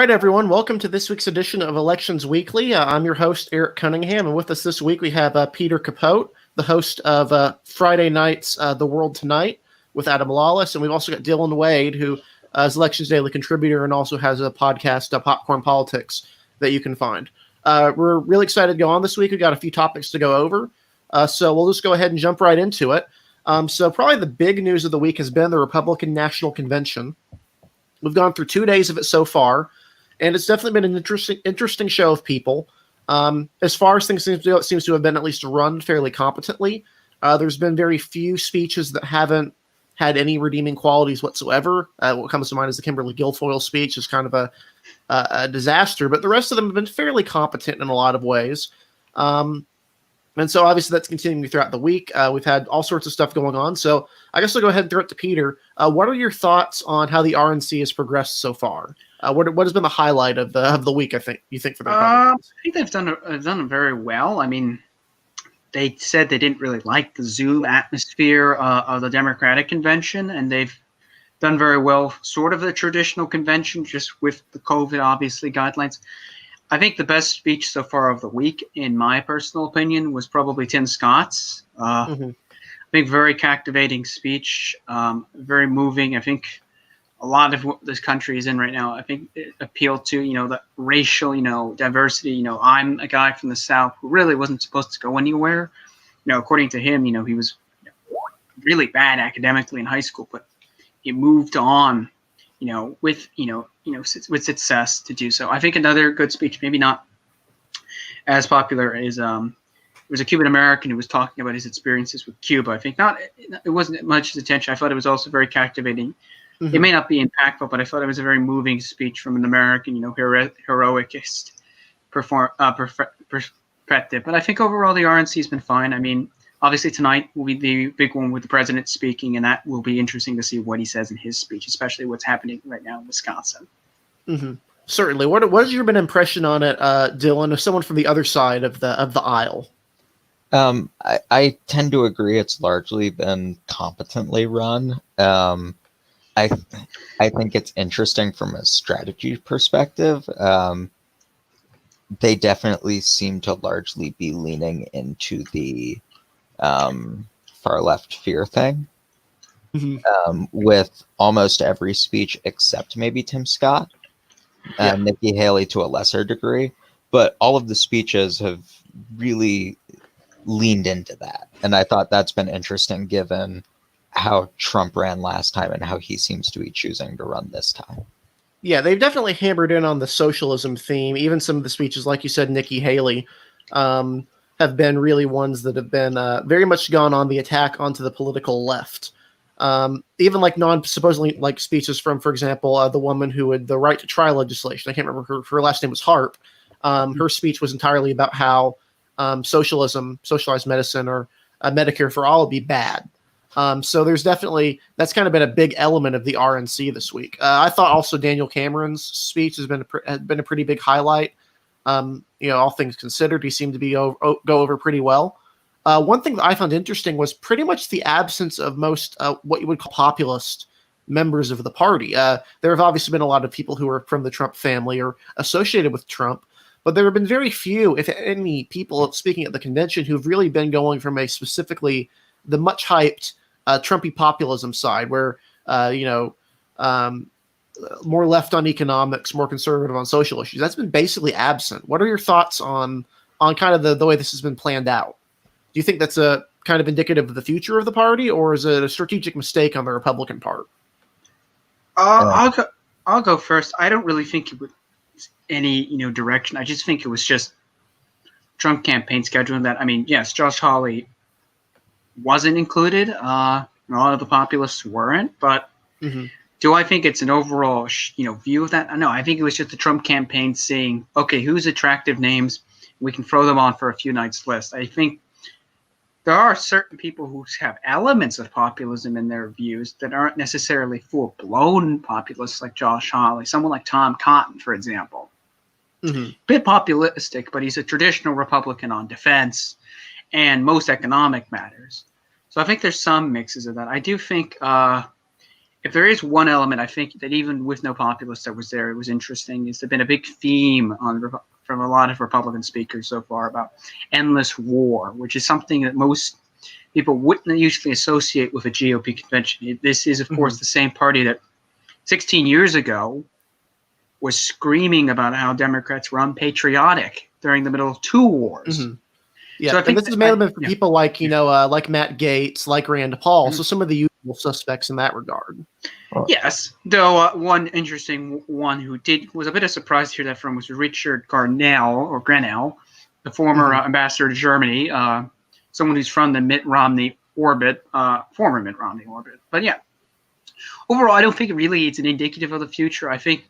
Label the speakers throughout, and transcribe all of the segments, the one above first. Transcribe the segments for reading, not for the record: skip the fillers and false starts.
Speaker 1: right, everyone. Welcome to this week's edition of Elections Weekly. I'm your host, Eric Cunningham, and with us this week we have Peter Capote, the host of Friday night's The World Tonight with Adam Lawless, and we've also got Dylan Wade, who is Elections Daily contributor and also has a podcast, Popcorn Politics, that you can find. We're really excited to go on this week. We've got a few topics to go over, so we'll just go ahead and jump right into it. So probably the big news of the week has been the Republican National Convention. We've gone through 2 days of it so far, and it's definitely been an interesting show of people. As far as things seems to have been at least run fairly competently. There's been very few speeches that haven't had any redeeming qualities whatsoever. What comes to mind is the Kimberly Guilfoyle speech is kind of a disaster, but the rest of them have been fairly competent in a lot of ways. And so obviously that's continuing throughout the week. We've had all sorts of stuff going on. So I guess I'll go ahead and throw it to Peter. What are your thoughts on how the RNC has progressed so far? What has been the highlight of the week? You think for the Republicans?
Speaker 2: I think they've done it very well. I mean, they said they didn't really like the Zoom atmosphere of the Democratic convention, and they've done very well, sort of the traditional convention, just with the COVID obviously guidelines. I think the best speech so far of the week, in my personal opinion, was probably Tim Scott's. I think very captivating speech, very moving. I think a lot of what this country is in right now, I think it appealed to, the racial, diversity. I'm a guy from the South who really wasn't supposed to go anywhere. According to him, he was really bad academically in high school, but he moved on, with success to do so. I think another good speech, maybe not as popular, is there was a Cuban American who was talking about his experiences with Cuba. I think it wasn't much attention. I thought it was also very captivating. Mm-hmm. It may not be impactful, but I thought it was a very moving speech from an American, heroicist perspective. But I think overall the RNC has been fine. I mean, obviously tonight will be the big one with the president speaking, and that will be interesting to see what he says in his speech, especially what's happening right now in Wisconsin.
Speaker 1: Mm-hmm. Certainly. What has your impression on it, Dylan, as someone from the other side of the aisle?
Speaker 3: I tend to agree. It's largely been competently run. I think it's interesting from a strategy perspective. They definitely seem to largely be leaning into the far left fear thing, with almost every speech except maybe Tim Scott and Nikki Haley to a lesser degree. But all of the speeches have really leaned into that. And I thought that's been interesting given how Trump ran last time and how he seems to be choosing to run this time.
Speaker 1: Yeah, they've definitely hammered in on the socialism theme. Even some of the speeches, like you said, Nikki Haley, have been really ones that have been very much gone on the attack onto the political left. Even like supposedly like speeches from, for example, the woman who had the right to try legislation. I can't remember her last name was Harp. Her speech was entirely about how socialism, socialized medicine, or Medicare for all would be bad. So there's definitely, that's kind of been a big element of the RNC this week. I thought also Daniel Cameron's speech has been a pretty big highlight. All things considered, he seemed to go over pretty well. One thing that I found interesting was pretty much the absence of most what you would call populist members of the party. There have obviously been a lot of people who are from the Trump family or associated with Trump, but there have been very few, if any, people speaking at the convention who've really been going from a specifically the much hyped Trumpy populism side, where more left on economics, more conservative on social issues. That's been basically absent. What are your thoughts on kind of the way this has been planned out? Do you think that's a kind of indicative of the future of the party, or is it a strategic mistake on the Republican part?
Speaker 2: I'll go first. I don't really think it was any direction. I just think it was just Trump campaign scheduling that. I mean, yes, Josh Hawley wasn't included. A lot of the populists weren't, but do I think it's an overall view of that? No, I think it was just the Trump campaign saying, okay, who's attractive names? We can throw them on for a few nights list. I think there are certain people who have elements of populism in their views that aren't necessarily full-blown populists like Josh Hawley, someone like Tom Cotton, for example. Bit populistic, but he's a traditional Republican on defense and most economic matters. So I think there's some mixes of that. I do think it if there is one element, I think that even with no populist that was there, it was interesting. It's been a big theme from a lot of Republican speakers so far about endless war, which is something that most people wouldn't usually associate with a GOP convention. This is, of course, the same party that 16 years ago was screaming about how Democrats were unpatriotic during the middle of two wars.
Speaker 1: Yeah,
Speaker 2: so I think
Speaker 1: and this is mainly for people like, like Matt Gaetz, like Rand Paul, so some of the usual suspects in that regard.
Speaker 2: Yes, though one interesting one who was a bit of surprise to hear that from was Richard Grenell, the former ambassador to Germany, someone who's from the Mitt Romney orbit, former Mitt Romney orbit. But yeah, overall, I don't think really it's an indicative of the future. I think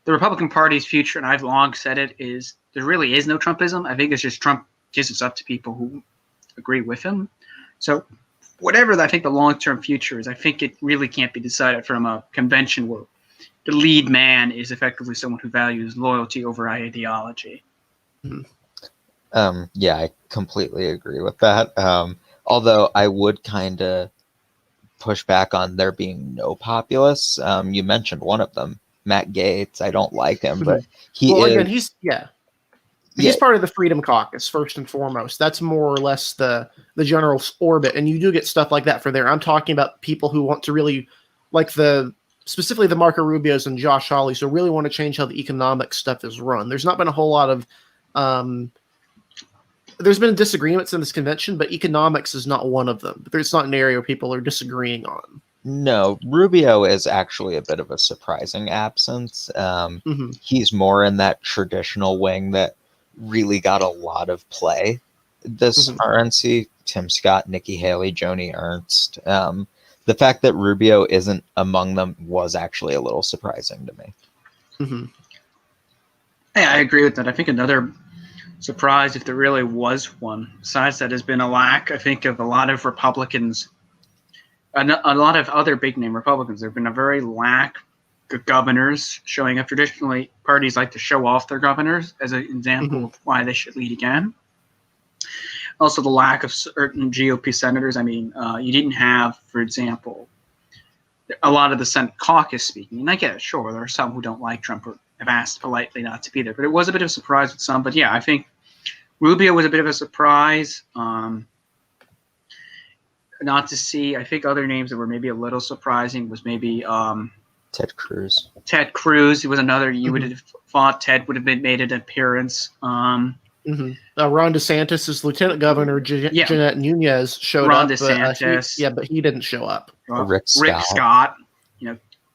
Speaker 2: the Republican Party's future, and I've long said it, is there really is no Trumpism. I think it's just Trump gives it up to people who agree with him. So whatever I think the long-term future is, I think it really can't be decided from a convention where the lead man is effectively someone who values loyalty over ideology.
Speaker 3: Yeah, I completely agree with that. Although I would kind of push back on there being no populists. You mentioned one of them, Matt Gaetz. I don't like him, but
Speaker 1: again, he's part of the Freedom Caucus first and foremost. That's more or less the general orbit, and you do get stuff like that for there. I'm talking about people who want to really, like specifically the Marco Rubios and Josh Hawley, so really want to change how the economic stuff is run. There's not been a whole lot of there's been disagreements in this convention, but economics is not one of them. It's not an area where people are disagreeing on.
Speaker 3: No, Rubio is actually a bit of a surprising absence. He's more in that traditional wing that really got a lot of play this RNC. Tim Scott, Nikki Haley, Joni Ernst. The fact that Rubio isn't among them was actually a little surprising to me.
Speaker 2: Yeah, I agree with that. I think another surprise, if there really was one, besides that, has been a lack, I think, of a lot of Republicans, a lot of other big-name Republicans. There have been a very lack of governors showing up. Traditionally, parties like to show off their governors as an example of why they should lead again. Also, the lack of certain GOP senators. I mean, you didn't have, for example, a lot of the Senate caucus speaking. And I get it, sure, there are some who don't like Trump or have asked politely not to be there. But it was a bit of a surprise with some. But yeah, I think Rubio was a bit of a surprise. Not to see. I think other names that were maybe a little surprising was maybe
Speaker 3: Ted Cruz.
Speaker 2: Ted Cruz. He was another. You would have thought Ted would have made an appearance.
Speaker 1: Ron DeSantis' lieutenant governor, Jeanette Nunez, showed
Speaker 2: Ron
Speaker 1: up.
Speaker 2: DeSantis.
Speaker 1: But he didn't show up.
Speaker 3: Rick
Speaker 2: Scott.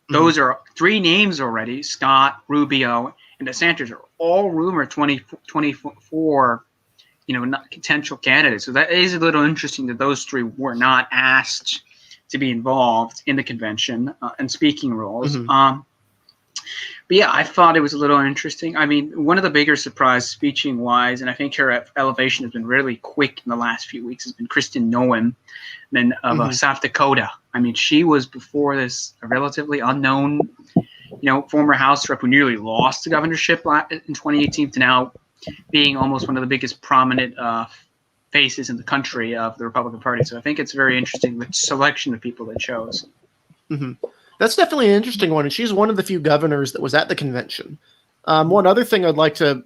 Speaker 2: Those are three names already. Scott, Rubio, and DeSantis are all rumored 2024, not potential candidates. So that is a little interesting that those three were not asked to be involved in the convention and speaking roles. But yeah, I thought it was a little interesting. I mean, one of the bigger surprises speeching wise, and I think her elevation has been really quick in the last few weeks, has been Kristen Noem of South Dakota. I mean, she was before this a relatively unknown, former House rep who nearly lost the governorship in 2018 to now being almost one of the biggest prominent faces in the country of the Republican Party. So I think it's very interesting the selection of people they chose.
Speaker 1: That's definitely an interesting one, and she's one of the few governors that was at the convention. One other thing I'd like to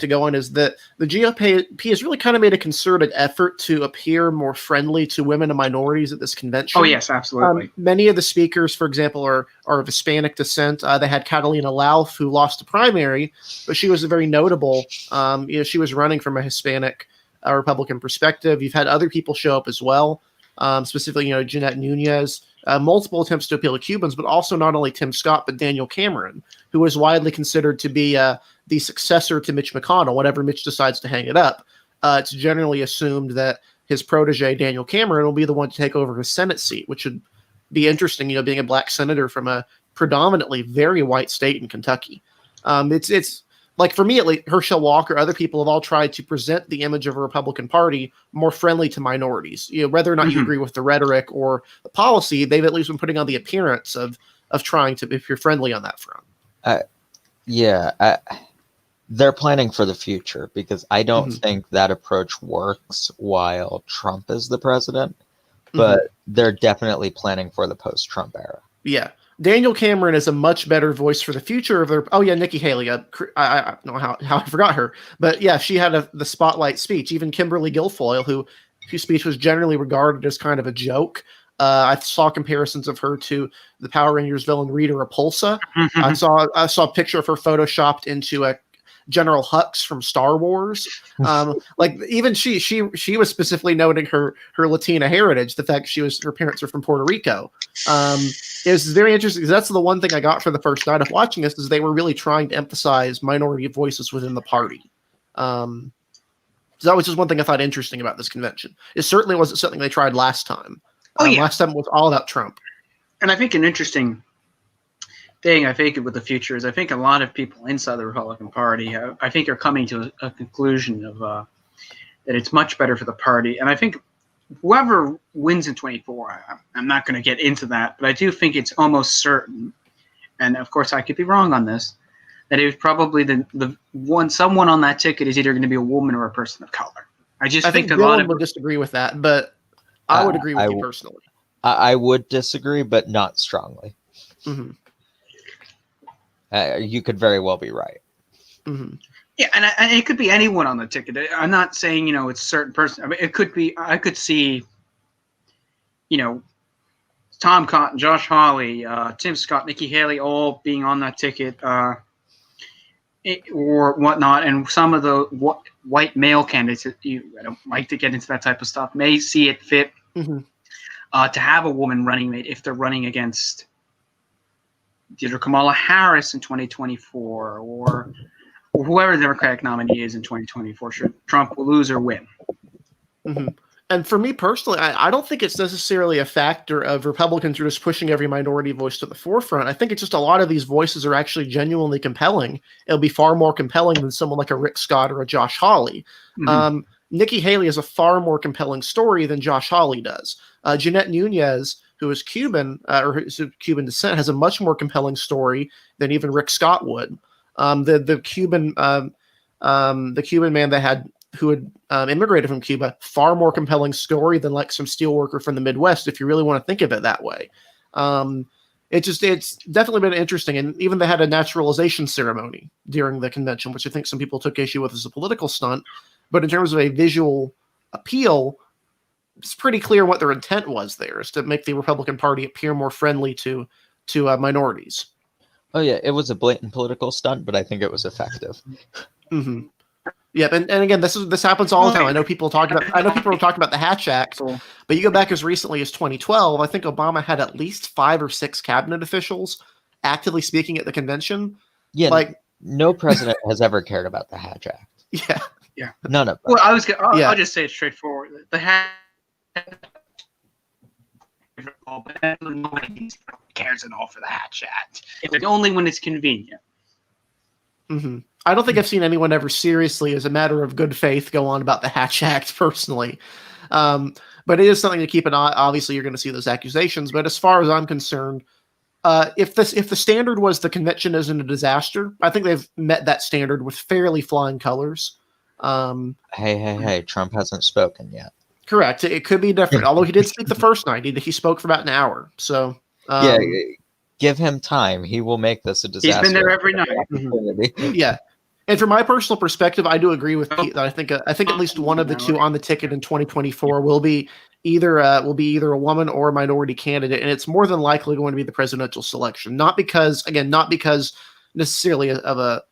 Speaker 1: go on is that the GOP has really kind of made a concerted effort to appear more friendly to women and minorities at this convention.
Speaker 2: Oh yes, absolutely.
Speaker 1: Many of the speakers, for example, are of Hispanic descent. They had Catalina Lauf, who lost the primary, but she was very notable. She was running from a Hispanic Republican perspective. You've had other people show up as well, specifically, Jeanette Nunez. Multiple attempts to appeal to Cubans, but also not only Tim Scott, but Daniel Cameron, who is widely considered to be the successor to Mitch McConnell. Whenever Mitch decides to hang it up, it's generally assumed that his protege, Daniel Cameron, will be the one to take over his Senate seat, which would be interesting, being a black senator from a predominantly very white state in Kentucky. It's like, for me, at least, Herschel Walker, other people have all tried to present the image of a Republican Party more friendly to minorities. Whether or not you agree with the rhetoric or the policy, they've at least been putting on the appearance of trying to, if you're friendly on that front.
Speaker 3: They're planning for the future, because I don't think that approach works while Trump is the president, but they're definitely planning for the post-Trump era.
Speaker 1: Yeah. Daniel Cameron is a much better voice for the future of their. Oh yeah, Nikki Haley. I don't know how I forgot her, but yeah, she had the spotlight speech. Even Kimberly Guilfoyle, whose speech was generally regarded as kind of a joke. I saw comparisons of her to the Power Rangers villain Rita Repulsa. I saw a picture of her photoshopped into a General Hux from Star Wars. Like even she was specifically noting her Latina heritage, the fact her parents are from Puerto Rico. It was very interesting because that's the one thing I got for the first night of watching this is they were really trying to emphasize minority voices within the party. So that was just one thing I thought interesting about this convention. It certainly wasn't something they tried last time. Last time it was all about Trump.
Speaker 2: And I think an interesting thing I think with the future is I think a lot of people inside the Republican Party I think are coming to a conclusion of that it's much better for the party. And I think whoever wins in 24, I'm not going to get into that, but I do think it's almost certain, and of course I could be wrong on this, that it was probably someone on that ticket is either going to be a woman or a person of color. I think a lot of
Speaker 1: would disagree with that, but I would agree with you personally.
Speaker 3: I would disagree, but not strongly.
Speaker 1: Mm-hmm.
Speaker 3: You could very well be right.
Speaker 1: Mm-hmm.
Speaker 2: Yeah, and it could be anyone on the ticket. I'm not saying it's a certain person. I mean, it could be. I could see, Tom Cotton, Josh Hawley, Tim Scott, Nikki Haley, all being on that ticket, or whatnot. And some of the white male candidates, I don't like to get into that type of stuff, may see it fit to have a woman running mate if they're running against either Kamala Harris in 2024 or whoever the Democratic nominee is in 2024. Should Trump will lose or win.
Speaker 1: Mm-hmm. And for me personally, I don't think it's necessarily a factor of Republicans are just pushing every minority voice to the forefront. I think it's just a lot of these voices are actually genuinely compelling. It'll be far more compelling than someone like a Rick Scott or a Josh Hawley. Mm-hmm. Nikki Haley has a far more compelling story than Josh Hawley does. Jeanette Nunez, who is Cuban or who's of Cuban descent, has a much more compelling story than even Rick Scott would. The Cuban man who had immigrated from Cuba, far more compelling story than like some steelworker from the Midwest, if you really want to think of it that way. It's definitely been interesting, and even they had a naturalization ceremony during the convention, which I think some people took issue with as a political stunt. But in terms of a visual appeal, it's pretty clear what their intent was there, is to make the Republican Party appear more friendly to minorities.
Speaker 3: Oh yeah, it was a blatant political stunt, but I think it was effective.
Speaker 1: Mm-hmm. Yeah, and again, this happens all the time. I know people are talking about the Hatch Act, but you go back as recently as 2012. I think Obama had at least 5 or 6 cabinet officials actively speaking at the convention.
Speaker 3: Yeah, like no president has ever cared about the Hatch Act.
Speaker 1: Yeah,
Speaker 3: none of them.
Speaker 2: Well, I'll just say it straightforward. The Hatch but nobody cares at all for the Hatch Act. It's only when it's convenient.
Speaker 1: Mm-hmm. I don't think I've seen anyone ever seriously, as a matter of good faith, go on about the Hatch Act personally. But it is something to keep an eye. Obviously, you're going to see those accusations. But as far as I'm concerned, if the standard was the convention isn't a disaster, I think they've met that standard with fairly flying colors.
Speaker 3: Hey! Trump hasn't spoken yet.
Speaker 1: Correct. It could be different. Although he did speak the first night, he spoke for about an hour. So
Speaker 3: yeah, give him time. He will make this a disaster.
Speaker 2: He's been there every night.
Speaker 1: Yeah. And from my personal perspective, I do agree with Pete that I think at least one of the two on the ticket in 2024 will be either a woman or a minority candidate, and it's more than likely going to be the presidential selection. Not because necessarily of a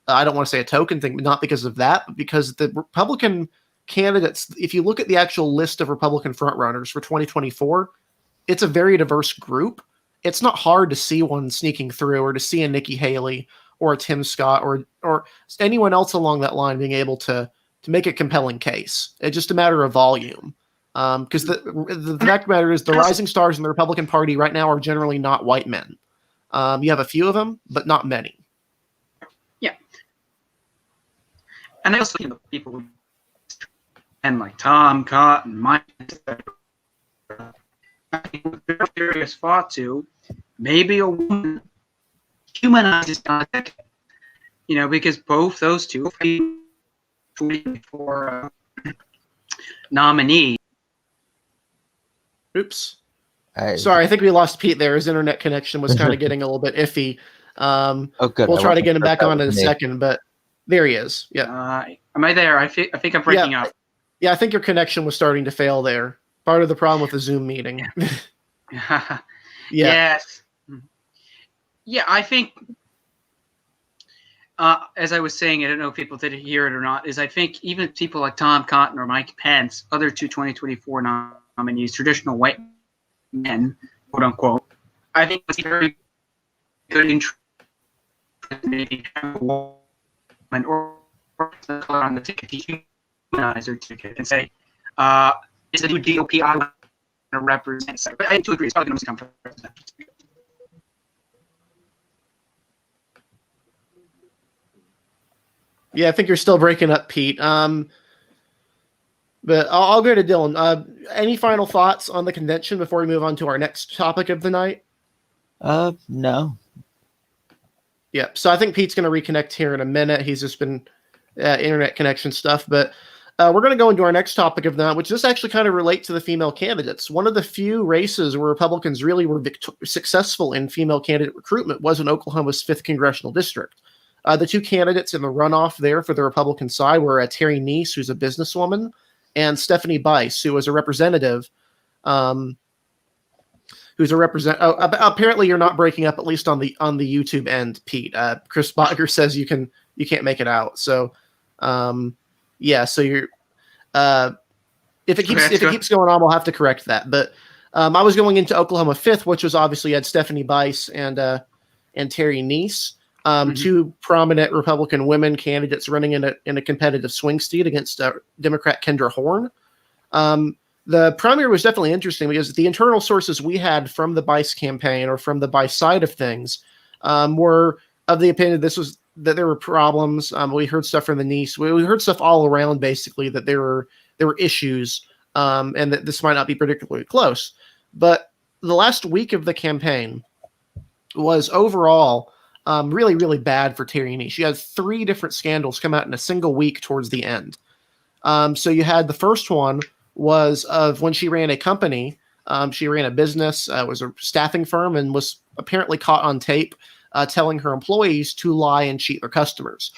Speaker 1: I don't want to say a token thing, but not because of that, but because the Republican candidates, if you look at the actual list of Republican frontrunners for 2024, it's a very diverse group. It's not hard to see one sneaking through, or to see a Nikki Haley or a Tim Scott or anyone else along that line being able to make a compelling case. It's just a matter of volume. Because the fact of the matter is the rising stars in the Republican Party right now are generally not white men. You have a few of them, but not many.
Speaker 2: Yeah. And I also people who and like Tom Cotton, Mike, serious thought to maybe a woman humanizes because both those two for nominee.
Speaker 1: Oops. Sorry, I think we lost Pete there. His internet connection was kind of getting a little bit iffy.
Speaker 3: Oh, good.
Speaker 1: We'll
Speaker 3: I
Speaker 1: try to
Speaker 3: wasn't
Speaker 1: get him
Speaker 3: sure if
Speaker 1: back
Speaker 3: that
Speaker 1: on in a
Speaker 3: was me.
Speaker 1: second, but there he is. Yeah.
Speaker 2: Am I there? I think I'm breaking up.
Speaker 1: Yeah, I think your connection was starting to fail there. Part of the problem with the Zoom meeting. Yeah.
Speaker 2: Yes. Yeah, I think, as I was saying, I don't know if people did hear it or not, is I think even people like Tom Cotton or Mike Pence, other two 2024 nominees, traditional white men, quote unquote, I think it's very good in maybe have a woman or color on the ticket to humanize their ticket and say, it's a new GOP I want to represent. But I do agree, it's probably going to come from representation.
Speaker 1: Yeah, I think you're still breaking up, Pete. But I'll go to Dylan. Any final thoughts on the convention before we move on to our next topic of the night?
Speaker 3: No.
Speaker 1: Yeah, so I think Pete's going to reconnect here in a minute. He's just been internet connection stuff, but we're going to go into our next topic of the night, which this actually kind of relates to the female candidates. One of the few races where Republicans really were successful in female candidate recruitment was in Oklahoma's 5th congressional district. The two candidates in the runoff there for the Republican side were Terry Neese, who's a businesswoman, and Stephanie Bice, who was a representative. Apparently, you're not breaking up, at least on the YouTube end, Pete. Chris Bogger says you can't make it out. So, yeah. So you're if it keeps going on, we'll have to correct that. But I was going into Oklahoma 5th, which was obviously had Stephanie Bice and Terry Neese. Two prominent Republican women candidates running in a competitive swing state against Democrat Kendra Horn. The primary was definitely interesting because the internal sources we had from the Bice campaign or from the Bice side of things were of the opinion that there were problems. We heard stuff from the Neese. We heard stuff all around basically that there were issues and that this might not be particularly close. But the last week of the campaign was overall really, really bad for Terry Neese. She had 3 different scandals come out in a single week towards the end. So you had the first one was of when she ran a company. She ran a business, was a staffing firm, and was apparently caught on tape telling her employees to lie and cheat their customers.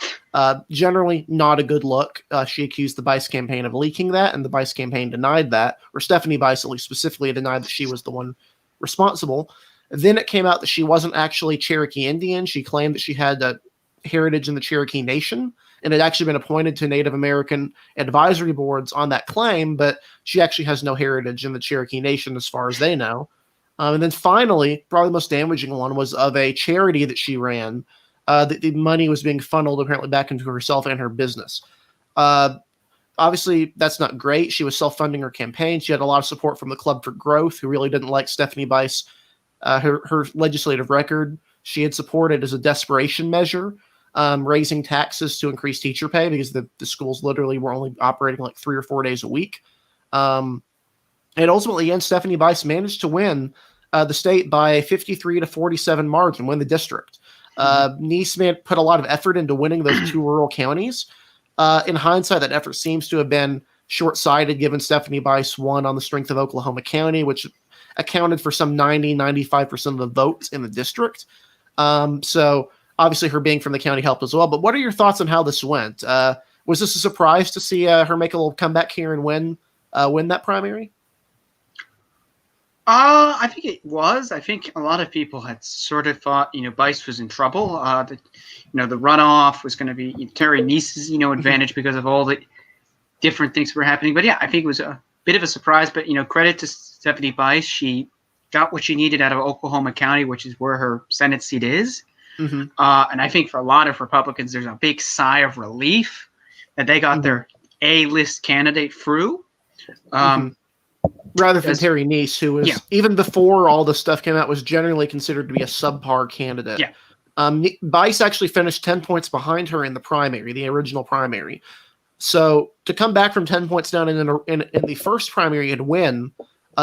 Speaker 1: Generally not a good look. She accused the Bice campaign of leaking that, and the Bice campaign denied that, or Stephanie Bice at least specifically denied that she was the one responsible. Then it came out that she wasn't actually Cherokee Indian. She claimed that she had a heritage in the Cherokee Nation and had actually been appointed to Native American advisory boards on that claim, but she actually has no heritage in the Cherokee Nation as far as they know. And then finally, probably the most damaging one was of a charity that she ran. The money was being funneled apparently back into herself and her business. Obviously, that's not great. She was self-funding her campaign. She had a lot of support from the Club for Growth, who really didn't like Stephanie Bice. Her legislative record, she had supported as a desperation measure, raising taxes to increase teacher pay because the schools literally were only operating like 3 or 4 days a week. And ultimately, Stephanie Bice managed to win the state by a 53-47 margin, win the district. Neese put a lot of effort into winning those 2 rural counties. In hindsight, that effort seems to have been short-sighted given Stephanie Bice won on the strength of Oklahoma County, which accounted for some 90-95% of the votes in the district. So obviously her being from the county helped as well. But what are your thoughts on how this went? Was this a surprise to see her make a little comeback here and win that primary?
Speaker 2: I think it was. I think a lot of people had sort of thought, Bice was in trouble. The runoff was going to be Terry Neese's, advantage because of all the different things that were happening. But yeah, I think it was a bit of a surprise. But credit to Stephanie Bice, she got what she needed out of Oklahoma County, which is where her Senate seat is. Mm-hmm. And I think for a lot of Republicans, there's a big sigh of relief that they got their A-list candidate through.
Speaker 1: Rather than Terry Neese, who was, even before all this stuff came out, was generally considered to be a subpar candidate. Yeah. Bice actually finished 10 points behind her in the primary, the original primary. So to come back from 10 points down in the first primary and win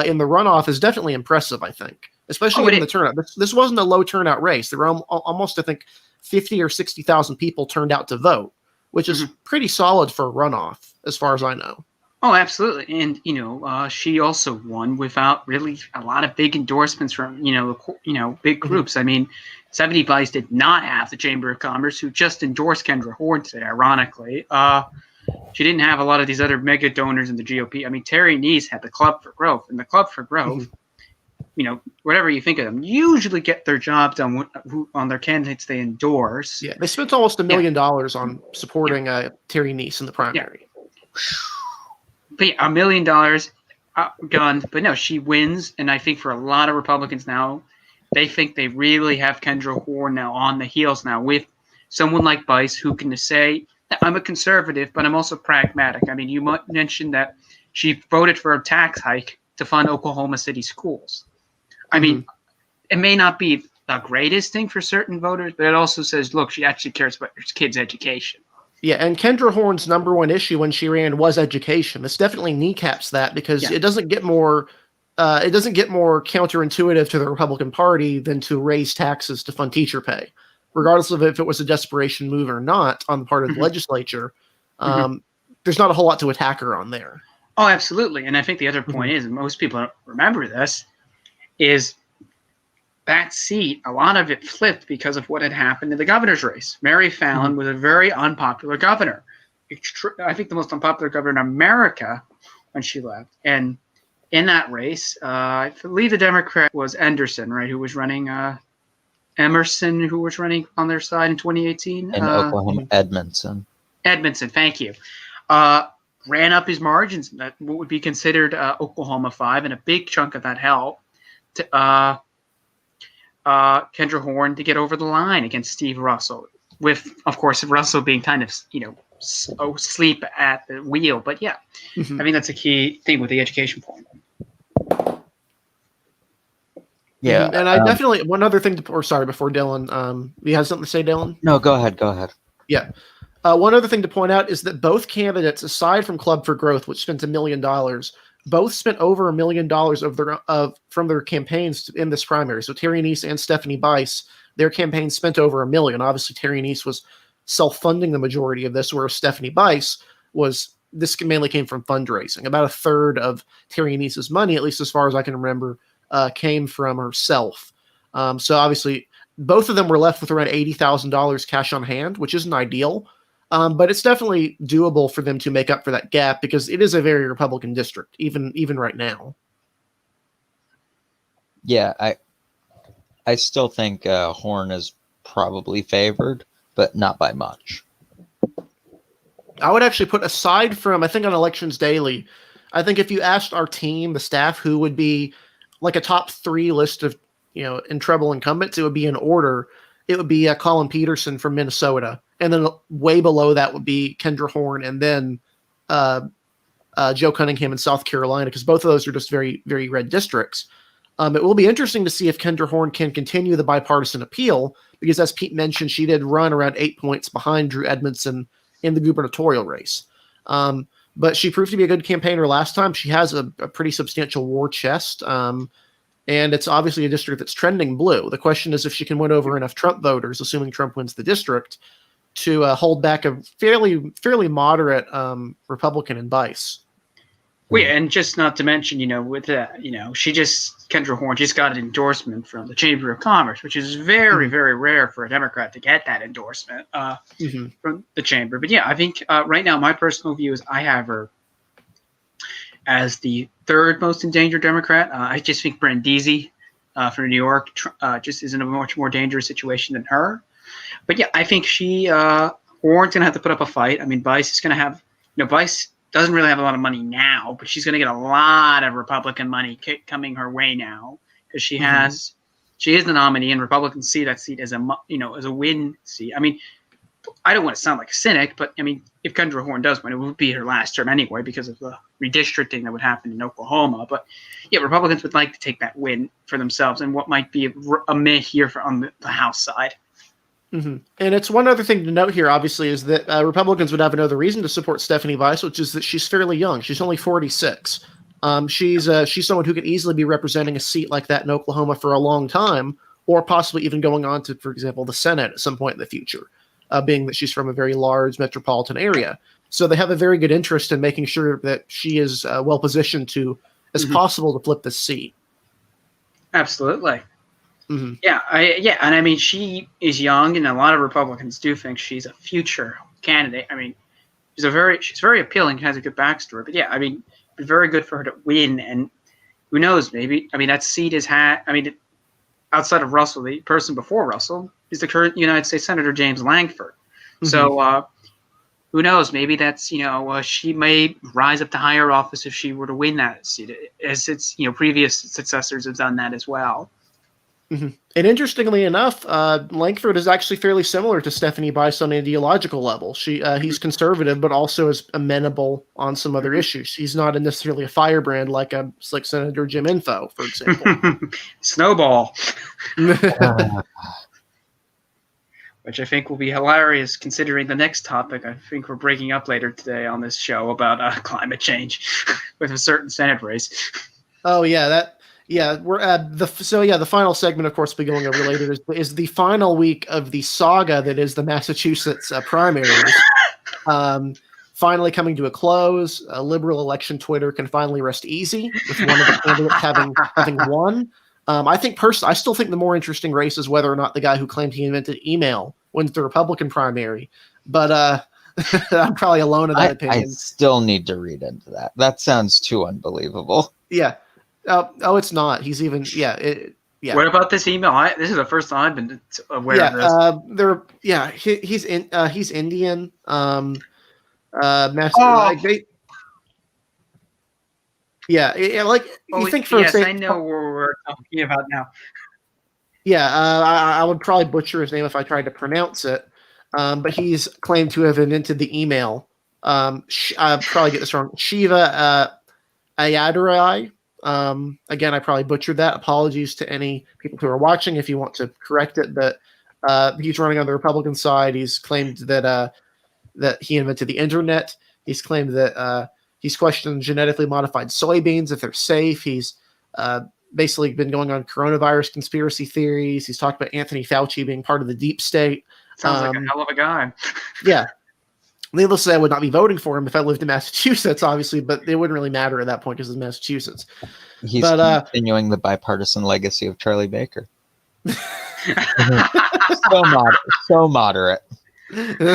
Speaker 1: in the runoff is definitely impressive, I think, especially given the turnout. This wasn't a low turnout race. There were almost, I think, 50 or 60,000 people turned out to vote, which is pretty solid for a runoff, as far as I know.
Speaker 2: Oh, absolutely. And, she also won without really a lot of big endorsements from, big groups. I mean, 70 Vice did not have the Chamber of Commerce, who just endorsed Kendra Horn today, ironically. She didn't have a lot of these other mega donors in the GOP. I mean, Terry Neese had the Club for Growth, and the Club for Growth, whatever you think of them, usually get their job done on their candidates they endorse.
Speaker 1: Yeah, they spent almost $1 million on supporting Terry Neese in the primary.
Speaker 2: But $1 million gunned. But no, she wins, and I think for a lot of Republicans now, they think they really have Kendra Horn now on the heels now with someone like Bice who can say, I'm a conservative, but I'm also pragmatic. I mean, you mentioned that she voted for a tax hike to fund Oklahoma City schools. I mean, it may not be the greatest thing for certain voters, but it also says, look, she actually cares about her kids' education.
Speaker 1: Yeah, and Kendra Horn's number one issue when she ran was education. This definitely kneecaps that because it doesn't get more counterintuitive to the Republican Party than to raise taxes to fund teacher pay, regardless of if it was a desperation move or not on the part of the legislature. There's not a whole lot to attack her on there.
Speaker 2: Oh, absolutely. And I think the other point is, and most people don't remember this, is that seat, a lot of it flipped because of what had happened in the governor's race. Mary Fallon was a very unpopular governor. I think the most unpopular governor in America when she left. And in that race, I believe the Democrat was Anderson, right, who was running Emerson, who was running on their side in 2018.
Speaker 3: In Oklahoma, Edmondson, thank you.
Speaker 2: Ran up his margins, that what would be considered Oklahoma 5, and a big chunk of that helped to Kendra Horn to get over the line against Steve Russell, with, of course, Russell being kind of, asleep at the wheel. But yeah, I think that's a key thing with the education point.
Speaker 1: Yeah. And I definitely, one other thing before Dylan, you have something to say, Dylan?
Speaker 3: No, go ahead.
Speaker 1: Yeah. One other thing to point out is that both candidates, aside from Club for Growth, which spent $1 million, both spent over $1 million from their campaigns in this primary. So Terry Neese and Stephanie Bice, their campaigns spent over $1 million. Obviously, Terry Neese was self-funding the majority of this, whereas Stephanie Bice this mainly came from fundraising. About a third of Terry Neese's money, at least as far as I can remember, came from herself. So obviously, both of them were left with around $80,000 cash on hand, which isn't ideal. But it's definitely doable for them to make up for that gap because it is a very Republican district, even right now.
Speaker 3: Yeah, I still think Horn is probably favored, but not by much.
Speaker 1: I would actually put aside from, I think on Elections Daily, I think if you asked our team, the staff, who would be like a top 3 list of, in trouble incumbents, it would be in order. It would be Colin Peterson from Minnesota. And then way below that would be Kendra Horn and then Joe Cunningham in South Carolina, because both of those are just very, very red districts. It will be interesting to see if Kendra Horn can continue the bipartisan appeal, because as Pete mentioned, she did run around 8 points behind Drew Edmondson in the gubernatorial race. But she proved to be a good campaigner last time. She has a pretty substantial war chest. And it's obviously a district that's trending blue. The question is if she can win over enough Trump voters, assuming Trump wins the district, to hold back a fairly moderate Republican in Bice.
Speaker 2: Well, yeah, and just not to mention, with that, Kendra Horn just got an endorsement from the Chamber of Commerce, which is very, very rare for a Democrat to get that endorsement from the Chamber. But yeah, I think right now my personal view is I have her as the third most endangered Democrat. I just think Brandisi from New York just is in a much more dangerous situation than her. But yeah, I think Horn's going to have to put up a fight. I mean, Bice is going to have, Bice doesn't really have a lot of money now, but she's going to get a lot of Republican money coming her way now because she is the nominee, and Republicans see that seat as a win seat. I mean, I don't want to sound like a cynic, but I mean, if Kendra Horn does win, it would be her last term anyway because of the redistricting that would happen in Oklahoma. But yeah, Republicans would like to take that win for themselves and what might be a meh here on the House side.
Speaker 1: And it's one other thing to note here, obviously, is that Republicans would have another reason to support Stephanie Bice, which is that she's fairly young. She's only 46. She's someone who could easily be representing a seat like that in Oklahoma for a long time, or possibly even going on to, for example, the Senate at some point in the future, being that she's from a very large metropolitan area. So they have a very good interest in making sure that she is well positioned to, as possible, to flip the seat.
Speaker 2: Absolutely.
Speaker 1: Mm-hmm.
Speaker 2: Yeah, and I mean, she is young, and a lot of Republicans do think she's a future candidate. I mean, she's very appealing, has a good backstory. But yeah, I mean, it'd be very good for her to win, and who knows, maybe. I mean, that seat is outside of Russell, the person before Russell is the current United States Senator James Langford.
Speaker 1: Mm-hmm.
Speaker 2: So who knows? Maybe that's she may rise up to higher office if she were to win that seat, as its previous successors have done that as well.
Speaker 1: Mm-hmm. And interestingly enough, Langford is actually fairly similar to Stephanie Bice on an ideological level. He's conservative, but also is amenable on some other issues. He's not necessarily a firebrand like Senator Jim Info, for example.
Speaker 2: Snowball. Which I think will be hilarious considering the next topic I think we're breaking up later today on this show about climate change with a certain Senate race.
Speaker 1: Oh, yeah, we're at the final segment, of course, we'll be going over later is the final week of the saga that is the Massachusetts primaries. Finally coming to a close. Liberal election Twitter can finally rest easy with one of the candidates having won. I still think the more interesting race is whether or not the guy who claimed he invented email wins the Republican primary. But I'm probably alone in that opinion.
Speaker 3: I still need to read into that. That sounds too unbelievable.
Speaker 1: Yeah. It's not. He's even. Yeah. Yeah.
Speaker 2: What about this email? This is the first time I've been aware of this. He's Indian. You think for yes, I know what we're talking about now.
Speaker 1: Yeah, I would probably butcher his name if I tried to pronounce it. But he's claimed to have invented the email. I'll probably get this wrong. Shiva Ayyadurai. Again, I probably butchered that. Apologies to any people who are watching if you want to correct it. But he's running on the Republican side. He's claimed that he invented the internet. He's claimed that he's questioned genetically modified soybeans if they're safe. He's basically been going on coronavirus conspiracy theories. He's talked about Anthony Fauci being part of the deep state.
Speaker 2: Sounds like a hell of a guy.
Speaker 1: Yeah. Needless to say, I would not be voting for him if I lived in Massachusetts, obviously, but it wouldn't really matter at that point because it's Massachusetts.
Speaker 3: He's continuing the bipartison legacy of Charlie Baker. so moderate.
Speaker 2: Well,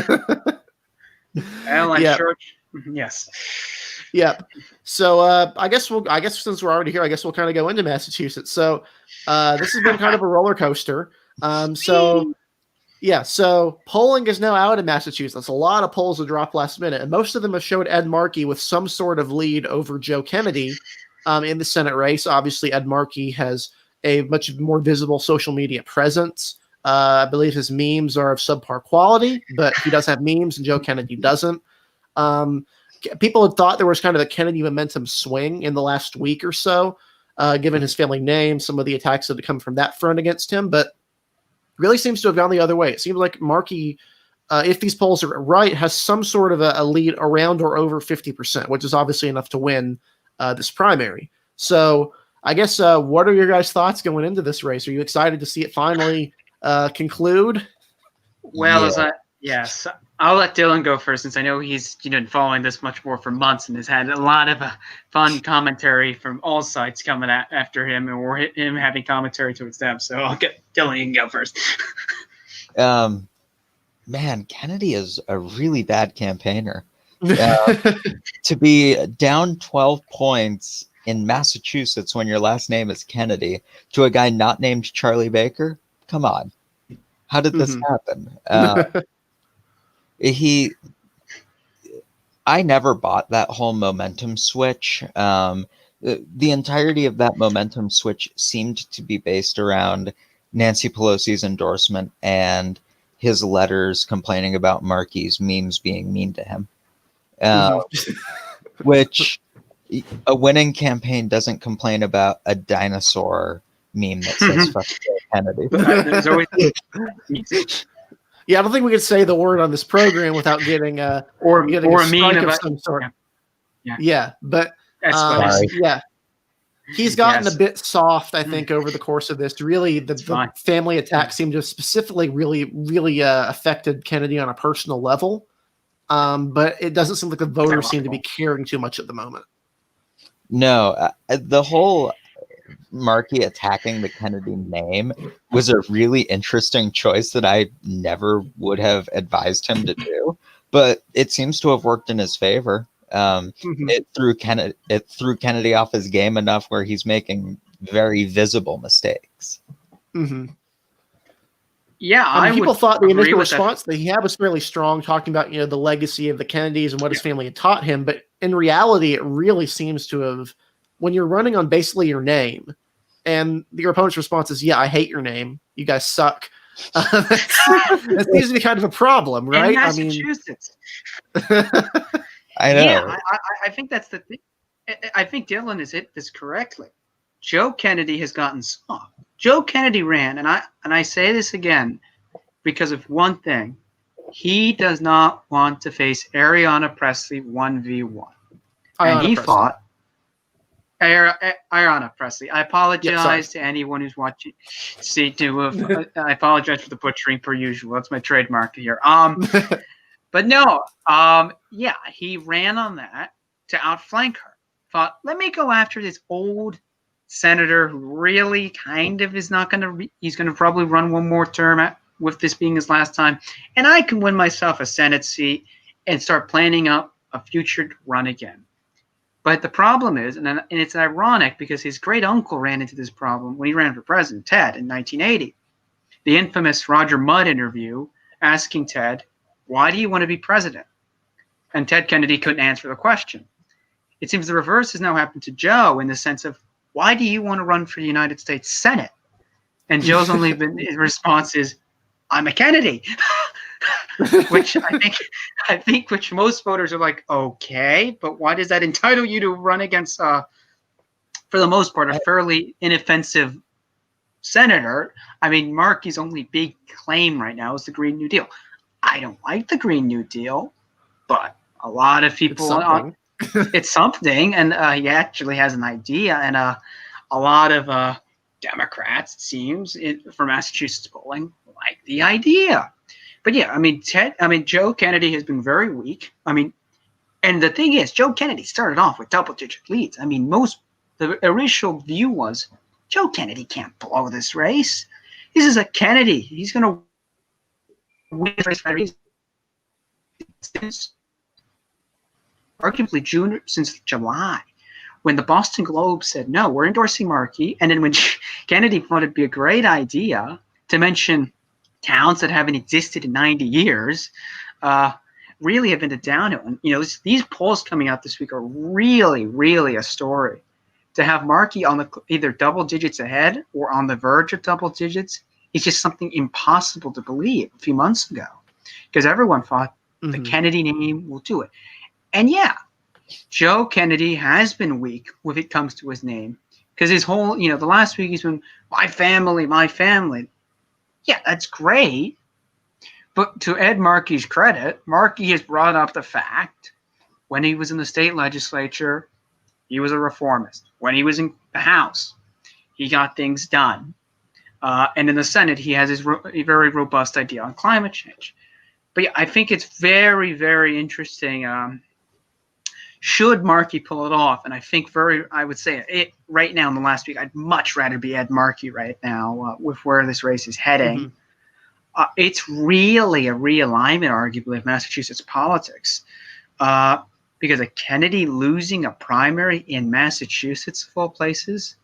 Speaker 2: I'm sure. Yes.
Speaker 1: Yep. So I guess since we're already here, I guess we'll kind of go into Massachusetts. So this has been kind of a roller coaster. So polling is now out in Massachusetts. A lot of polls have dropped last minute, and most of them have showed Ed Markey with some sort of lead over Joe Kennedy in the Senate race. Obviously, Ed Markey has a much more visible social media presence. I believe his memes are of subpar quality, but he does have memes, and Joe Kennedy doesn't. People had thought there was kind of a Kennedy momentum swing in the last week or so, given his family name, some of the attacks that had come from that front against him, but really seems to have gone the other way. It seems like Markey, if these polls are right, has some sort of a lead around or over 50%, which is obviously enough to win this primary. So I guess what are your guys' thoughts going into this race? Are you excited to see it finally conclude?
Speaker 2: Well, yes. I'll let Dylan go first since I know he's been following this much more for months and has had a lot of fun commentary from all sides coming after him, or him having commentary towards them. So I'll get Dylan. You can go first.
Speaker 3: Man, Kennedy is a really bad campaigner. To be down 12 points in Massachusetts when your last name is Kennedy to a guy not named Charlie Baker, come on. How did this happen? I never bought that whole momentum switch. The entirety of that momentum switch seemed to be based around Nancy Pelosi's endorsement and his letters complaining about Markey's memes being mean to him. Which a winning campaign doesn't complain about a dinosaur meme that says fuck Kennedy.
Speaker 2: There's always
Speaker 1: Yeah, I don't think we could say the word on this program without getting a meme of some sort. Yeah, but he's gotten a bit soft, I think, over the course of this. Really, the family attack seemed to have specifically really affected Kennedy on a personal level. but it doesn't seem like the voters seem to be caring too much at the moment.
Speaker 3: No, the whole Markey attacking the Kennedy name was a really interesting choice that I never would have advised him to do, but it seems to have worked in his favor. It threw Kennedy off his game enough where he's making very visible mistakes.
Speaker 2: Yeah,
Speaker 1: I mean, people thought the initial
Speaker 2: with
Speaker 1: response that he had was fairly strong, talking about the legacy of the Kennedys and what his family had taught him. But in reality, it really seems to have, when you're running on basically your name, and your opponent's response is, "Yeah, I hate your name. You guys suck." That seems to be kind of a problem, right?
Speaker 2: In Massachusetts.
Speaker 3: I know.
Speaker 2: Yeah, I think that's the thing. I think Dylan has hit this correctly. Joe Kennedy has gotten soft. Joe Kennedy ran, and I say this again because of one thing. He does not want to face Ayanna Pressley 1v1. And he fought Ayanna Pressley. I apologize to anyone who's watching. I apologize for the butchering per usual. That's my trademark here. But no, he ran on that to outflank her. Thought, let me go after this old senator who really kind of is not going to. He's going to probably run one more term with this being his last time, and I can win myself a Senate seat and start planning out a future run again. But the problem is, and it's ironic because his great uncle ran into this problem when he ran for president, Ted, in 1980. The infamous Roger Mudd interview asking Ted, "Why do you want to be president?" And Ted Kennedy couldn't answer the question. It seems the reverse has now happened to Joe in the sense of, why do you want to run for the United States Senate? And Joe's only his response is, I'm a Kennedy. Which I think which most voters are like, okay, but why does that entitle you to run against, for the most part, a fairly inoffensive senator? I mean, Markey's only big claim right now is the Green New Deal. I don't like the Green New Deal, but a lot of people, it's something, and he actually has an idea, and a lot of Democrats, it seems, for Massachusetts polling, like the idea. But yeah, I mean, Joe Kennedy has been very weak. I mean, and the thing is, Joe Kennedy started off with double-digit leads. I mean, the initial view was, Joe Kennedy can't blow this race. This is a Kennedy. He's going to win this race by reason. Arguably since July, when the Boston Globe said, no, we're endorsing Markey. And then when Kennedy thought it'd be a great idea to mention towns that haven't existed in 90 years, really have been a downhill. And, these polls coming out this week are really, really a story. To have Markey on either double digits ahead or on the verge of double digits is just something impossible to believe a few months ago, because everyone thought the Kennedy name will do it. And yeah, Joe Kennedy has been weak when it comes to his name, because his whole, the last week he's been, my family, my family. Yeah, that's great. But to Ed Markey's credit, Markey has brought up the fact when he was in the state legislature, he was a reformist. When he was in the House, he got things done. And in the Senate, he has his very robust idea on climate change. But yeah, I think it's very, very interesting. Should Markey pull it off? And I think I would say it right now in the last week, I'd much rather be Ed Markey right now with where this race is heading. It's really a realignment, arguably, of Massachusetts politics. Because a Kennedy losing a primary in Massachusetts, of all places,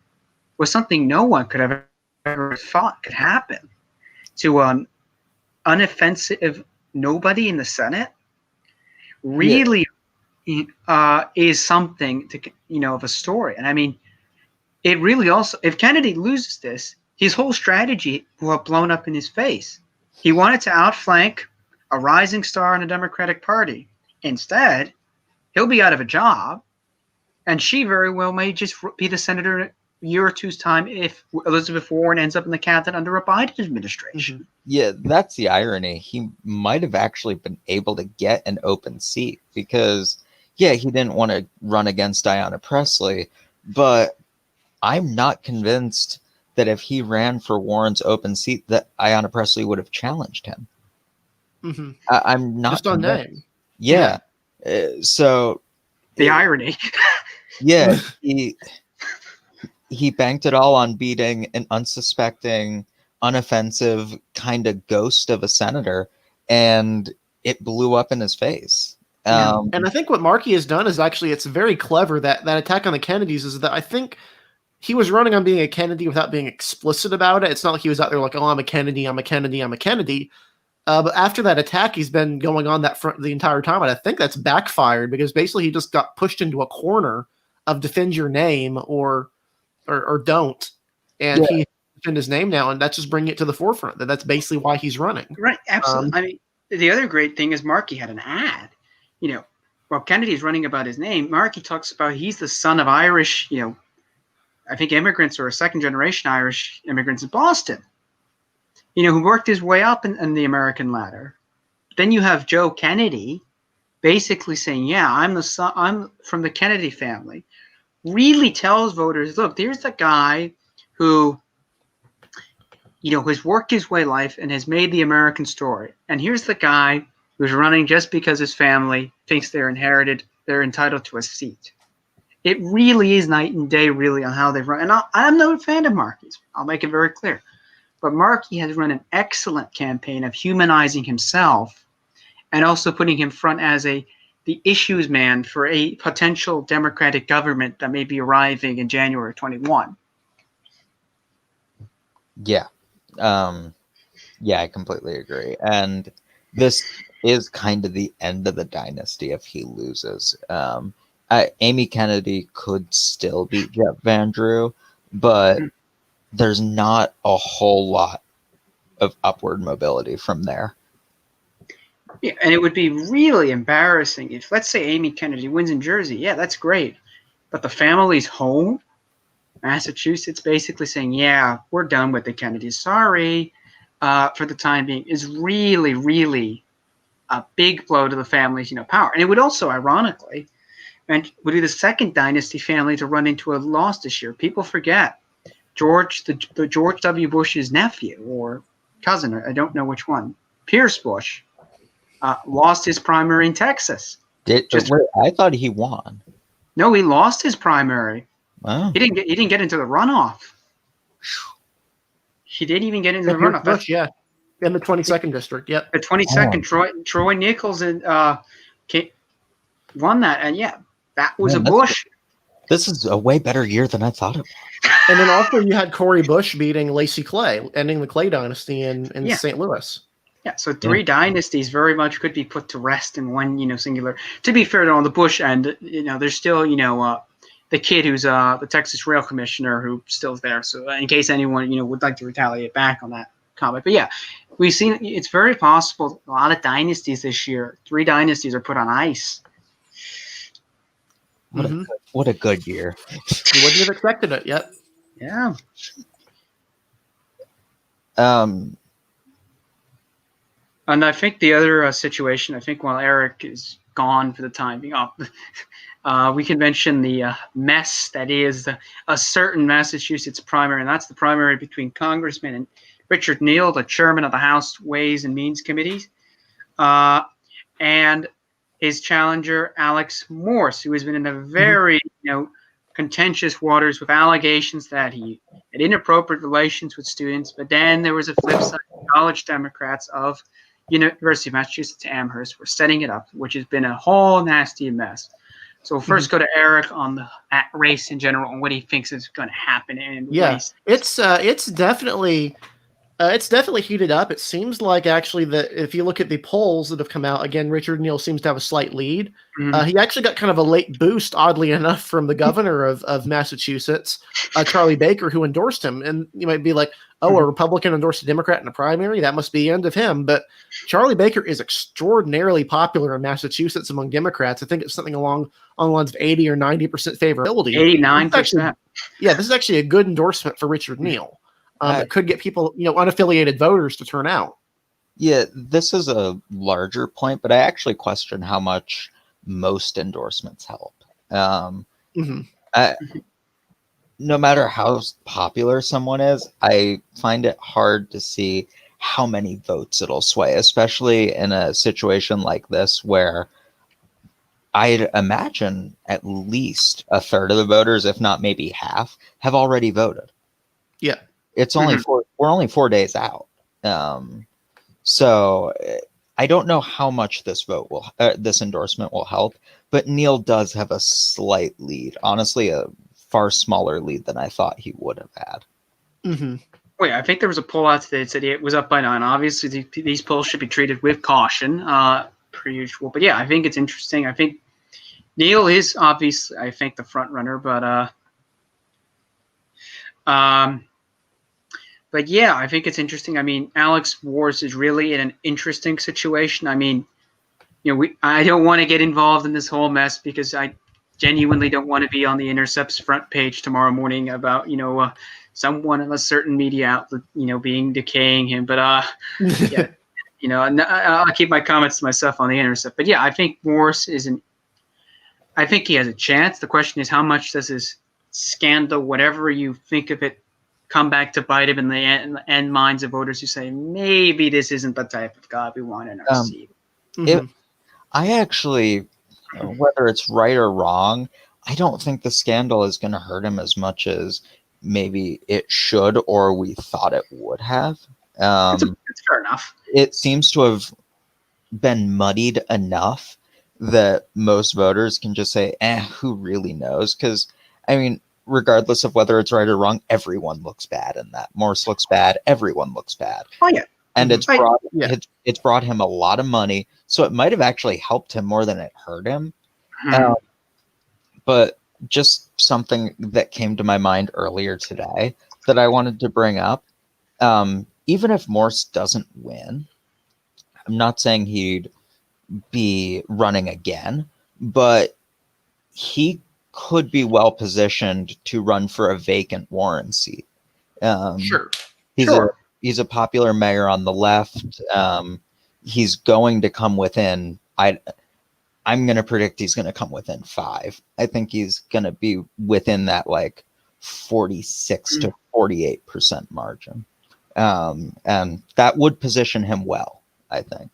Speaker 2: was something no one could have ever thought could happen. To an unoffensive nobody in the Senate really is something to, of a story. And I mean, it really also, if Kennedy loses this, his whole strategy will have blown up in his face. He wanted to outflank a rising star in the Democratic Party. Instead, he'll be out of a job, and she very well may just be the senator in a year or two's time if Elizabeth Warren ends up in the cabinet under a Biden administration.
Speaker 3: Yeah, that's the irony. He might have actually been able to get an open seat because, yeah, he didn't want to run against Ayanna Pressley, but I'm not convinced that if he ran for Warren's open seat that Ayanna Pressley would have challenged him. I'm not
Speaker 1: just on
Speaker 3: convinced.
Speaker 1: name.
Speaker 3: Yeah. So
Speaker 2: The irony.
Speaker 3: yeah, he banked it all on beating an unsuspecting, unoffensive kind of ghost of a senator, and it blew up in his face.
Speaker 2: Yeah.
Speaker 1: And I think what Markey has done is actually it's very clever that attack on the Kennedys is that I think he was running on being a Kennedy without being explicit about it. It's not like he was out there like, oh, I'm a Kennedy, I'm a Kennedy, I'm a Kennedy. But after that attack, he's been going on that front the entire time, and I think that's backfired because basically he just got pushed into a corner of defend your name or don't, and he defend his name now, and that's just bringing it to the forefront. That's basically why he's running.
Speaker 2: Right, absolutely. I mean, the other great thing is Markey had an ad. While Kennedy's running about his name, Markey talks about he's the son of Irish, I think immigrants or second-generation Irish immigrants in Boston. Who worked his way up in the American ladder. Then you have Joe Kennedy basically saying, yeah, I'm from the Kennedy family. Really tells voters, look, there's the guy who, has worked his way life and has made the American story. And here's the guy who's running just because his family thinks they're entitled to a seat. It really is night and day, really, on how they've run. And I'm no fan of Markey's. I'll make it very clear. But Markey has run an excellent campaign of humanizing himself and also putting him front as the issues man for a potential Democratic government that may be arriving in January 21.
Speaker 3: Yeah. I completely agree. And this is kind of the end of the dynasty if he loses. Amy Kennedy could still beat Jeff Van Drew, but there's not a whole lot of upward mobility from there.
Speaker 2: Yeah, and it would be really embarrassing if, let's say, Amy Kennedy wins in Jersey. Yeah, that's great. But the family's home, Massachusetts, basically saying, yeah, we're done with the Kennedys. Sorry, for the time being, is really, really a big blow to the family's, power. And it would also, ironically, and would be the second dynasty family to run into a loss this year. People forget. George W. Bush's nephew or cousin, I don't know which one, Pierce Bush, lost his primary in Texas.
Speaker 3: I thought he won.
Speaker 2: No, he lost his primary.
Speaker 3: Wow.
Speaker 2: He didn't get into the runoff. He didn't even get into the runoff.
Speaker 1: Bush, yeah, in the 22nd district. Yep.
Speaker 2: The 22nd, Troy Nichols won that, and yeah, that was a Bush.
Speaker 3: This is a way better year than I thought it was.
Speaker 1: And then also you had Cori Bush beating Lacey Clay, ending the Clay dynasty in St. Louis.
Speaker 2: Yeah, so three dynasties very much could be put to rest in one, singular. To be fair, on the Bush end, there's still, the kid who's the Texas Rail Commissioner who still's there. So in case anyone, would like to retaliate back on that comment. But yeah, we've seen it's very possible a lot of dynasties this year. 3 dynasties are put on ice.
Speaker 3: What a good year.
Speaker 1: You wouldn't have expected it yet.
Speaker 2: Yeah.
Speaker 3: And
Speaker 2: I think the other situation, while Eric is gone for the time being, we can mention the mess that is a certain Massachusetts primary, and that's the primary between Congressman and Richard Neal, the chairman of the House Ways and Means Committees, and his challenger, Alex Morse, who has been in a very, contentious waters with allegations that he had inappropriate relations with students. But then there was a flip side. College Democrats of University of Massachusetts Amherst were setting it up, which has been a whole nasty mess. So we'll first go to Eric on the race in general and what he thinks is going to happen in race.
Speaker 1: It's definitely heated up. It seems like actually that if you look at the polls that have come out, again, Richard Neal seems to have a slight lead. He actually got kind of a late boost, oddly enough, from the governor of Massachusetts, Charlie Baker, who endorsed him. And you might be like, oh, a Republican endorsed a Democrat in a primary? That must be the end of him. But Charlie Baker is extraordinarily popular in Massachusetts among Democrats. I think it's something along the lines of 80 or 90% favorability.
Speaker 2: 89%.
Speaker 1: This is actually a good endorsement for Richard Neal. It could get people, unaffiliated voters to turn out.
Speaker 3: Yeah, this is a larger point, but I actually question how much most endorsements help. No matter how popular someone is, I find it hard to see how many votes it'll sway, especially in a situation like this where I'd imagine at least a third of the voters, if not maybe half, have already voted.
Speaker 1: Yeah.
Speaker 3: It's only we're only 4 days out. So I don't know how much this this endorsement will help, but Neil does have a slight lead. Honestly, a far smaller lead than I thought he would have had.
Speaker 1: Mm-hmm.
Speaker 2: Wait, I think there was a poll out today that said it was up by 9. Obviously, these polls should be treated with caution, per usual. But yeah, I think it's interesting. I think Neil is obviously, I think, the front runner, but yeah, I think it's interesting. I mean, Alex Wars is really in an interesting situation. I mean, I don't want to get involved in this whole mess because I genuinely don't want to be on the Intercept's front page tomorrow morning about, someone in a certain media outlet, being decaying him. But yeah, I'll keep my comments to myself on the Intercept. But yeah, I think Morris I think he has a chance. The question is, how much does his scandal, whatever you think of it, come back to bite him in the end minds of voters who say, maybe this isn't the type of guy we want in our seat.
Speaker 3: I actually, whether it's right or wrong, I don't think the scandal is going to hurt him as much as maybe it should or we thought it would have.
Speaker 2: It's fair enough.
Speaker 3: It seems to have been muddied enough that most voters can just say, who really knows? Because, I mean, regardless of whether it's right or wrong, everyone looks bad in that. Morse looks bad. Everyone looks bad.
Speaker 2: Oh, yeah.
Speaker 3: And it's brought him a lot of money. So it might have actually helped him more than it hurt him. But just something that came to my mind earlier today that I wanted to bring up. Even if Morse doesn't win, I'm not saying he'd be running again, but he could be well positioned to run for a vacant Warren seat.
Speaker 1: Sure.
Speaker 3: He's a popular mayor on the left. He's going to come within. I'm going to predict he's going to come within 5. I think he's going to be within that 46 to 48% margin, and that would position him well, I think.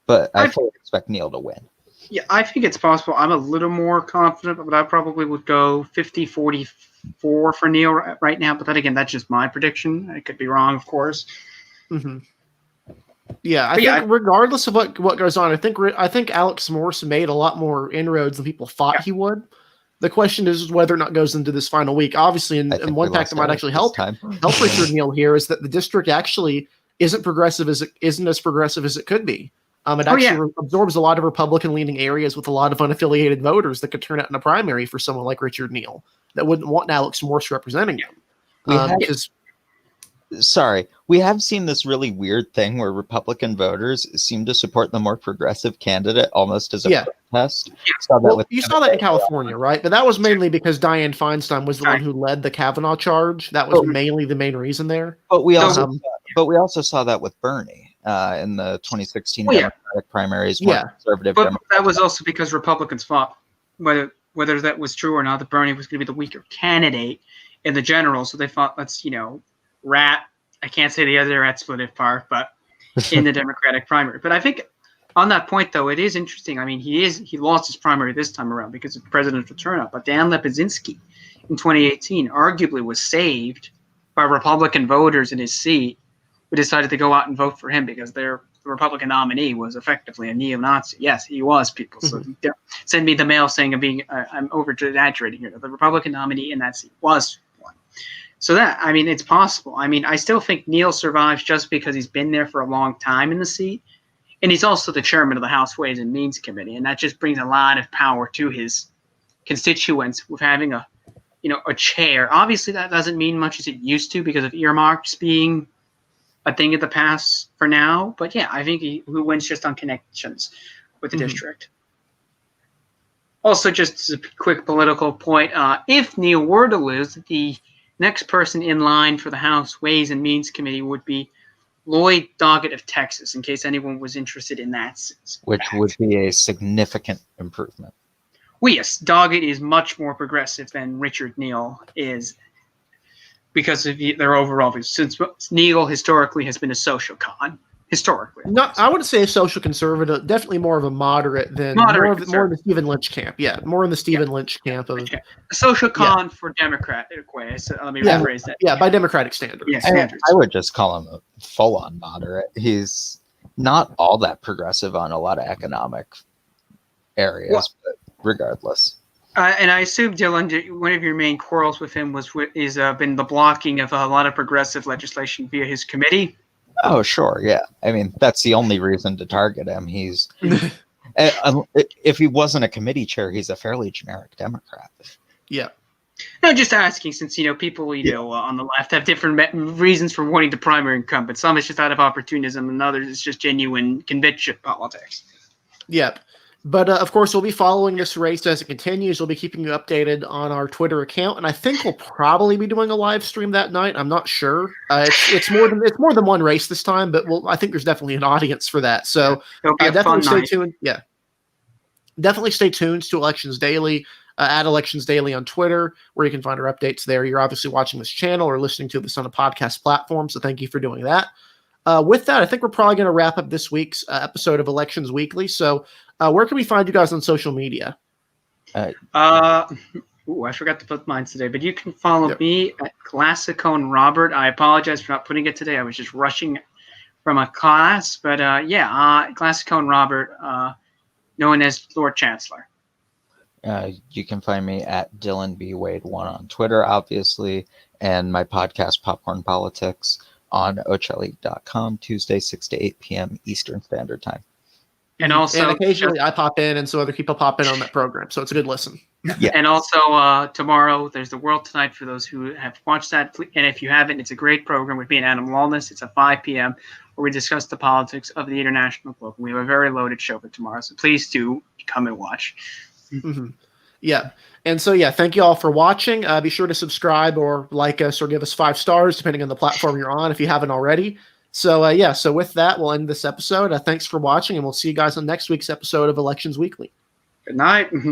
Speaker 3: But I fully expect Neil to win.
Speaker 2: Yeah, I think it's possible. I'm a little more confident, but I probably would go 50-44 for Neil right now. But then again, that's just my prediction. I could be wrong, of course.
Speaker 1: Mm-hmm. Yeah, I think regardless of what goes on, I think Alex Morse made a lot more inroads than people thought he would. The question is whether or not it goes into this final week. Obviously, and one fact that might actually help Richard Neal here is that the district actually isn't as progressive as it could be. It actually absorbs a lot of Republican-leaning areas with a lot of unaffiliated voters that could turn out in a primary for someone like Richard Neal that wouldn't want Alex Morse representing them.
Speaker 3: We have seen this really weird thing where Republican voters seem to support the more progressive candidate almost as a protest.
Speaker 1: You saw that in California, right? But that was mainly because Dianne Feinstein was the one who led the Kavanaugh charge. That was mainly the main reason there.
Speaker 3: But we also saw that with Bernie in the 2016 Democratic primaries. Conservative.
Speaker 2: But that was also because Republicans thought whether that was true or not, that Bernie was going to be the weaker candidate in the general. So they thought, let's rat. I can't say the other rat split it apart, but in the Democratic primary. But I think on that point, though, it is interesting. I mean, he lost his primary this time around because of the presidential turnout. But Dan Lepidzinski in 2018 arguably was saved by Republican voters in his seat who decided to go out and vote for him because the Republican nominee was effectively a neo-Nazi. Yes, he was, people. So send me the mail saying I'm over-exaggerating here. The Republican nominee in that seat was one. So it's possible. I mean, I still think Neil survives just because he's been there for a long time in the seat. And he's also the chairman of the House Ways and Means Committee. And that just brings a lot of power to his constituents with having a chair. Obviously, that doesn't mean much as it used to because of earmarks being a thing of the past for now. But yeah, I think he wins just on connections with the district. Also, just as a quick political point, if Neil were to lose, the next person in line for the House Ways and Means Committee would be Lloyd Doggett of Texas, in case anyone was interested in that.
Speaker 3: Which would be a significant improvement.
Speaker 2: Well, yes, Doggett is much more progressive than Richard Neal is because of their overall views. Since Neal historically has been a social con. historically.
Speaker 1: No, I wouldn't say a social conservative. Definitely more of a moderate than more in the Stephen Lynch camp. Yeah, more in the Stephen Lynch camp of
Speaker 2: a social con for Democratic way. So let me rephrase that.
Speaker 1: Yeah, by Democratic standards.
Speaker 2: Yeah, standards.
Speaker 3: I would just call him a full-on moderate. He's not all that progressive on a lot of economic areas, but regardless.
Speaker 2: And I assume, Dylan, one of your main quarrels with him is been the blocking of a lot of progressive legislation via his committee.
Speaker 3: Oh, sure, yeah. I mean, that's the only reason to target him. He's if he wasn't a committee chair, he's a fairly generic Democrat.
Speaker 1: Yeah.
Speaker 2: No, just asking, since people on the left have different reasons for wanting to primary incumbent. Some is just out of opportunism, and others it's just genuine conviction politics.
Speaker 1: Yep. But of course, we'll be following this race as it continues. We'll be keeping you updated on our Twitter account, and I think we'll probably be doing a live stream that night. I'm not sure. It's more than one race this time, but I think there's definitely an audience for that. So definitely stay tuned. Yeah, definitely stay tuned to Elections Daily. At Elections Daily on Twitter, where you can find our updates there. You're obviously watching this channel or listening to this on a podcast platform, so thank you for doing that. With that, I think we're probably going to wrap up this week's episode of Elections Weekly. So where can we find you guys on social media?
Speaker 2: I forgot to put mine today, but you can follow me at Classicone Robert. I apologize for not putting it today. I was just rushing from a class, but Classicone Robert, known as Lord Chancellor.
Speaker 3: You can find me at Dylan B. Wade 1 on Twitter, obviously, and my podcast, Popcorn Politics, on Ocelli.com, Tuesday, 6 to 8 p.m. Eastern Standard Time.
Speaker 2: And also,
Speaker 1: occasionally I pop in, and so other people pop in on that program, so it's a good listen.
Speaker 3: Yeah.
Speaker 2: And also, tomorrow, there's The World Tonight for those who have watched that. And if you haven't, it's a great program with me and Adam Lawless. It's at 5 p.m., where we discuss the politics of the international globe. We have a very loaded show for tomorrow, so please do come and watch.
Speaker 1: Mm-hmm. Yeah. And so, thank you all for watching. Be sure to subscribe or like us or give us 5 stars, depending on the platform you're on, if you haven't already. So, so with that, we'll end this episode. Thanks for watching, and we'll see you guys on next week's episode of Elections Weekly.
Speaker 2: Good night.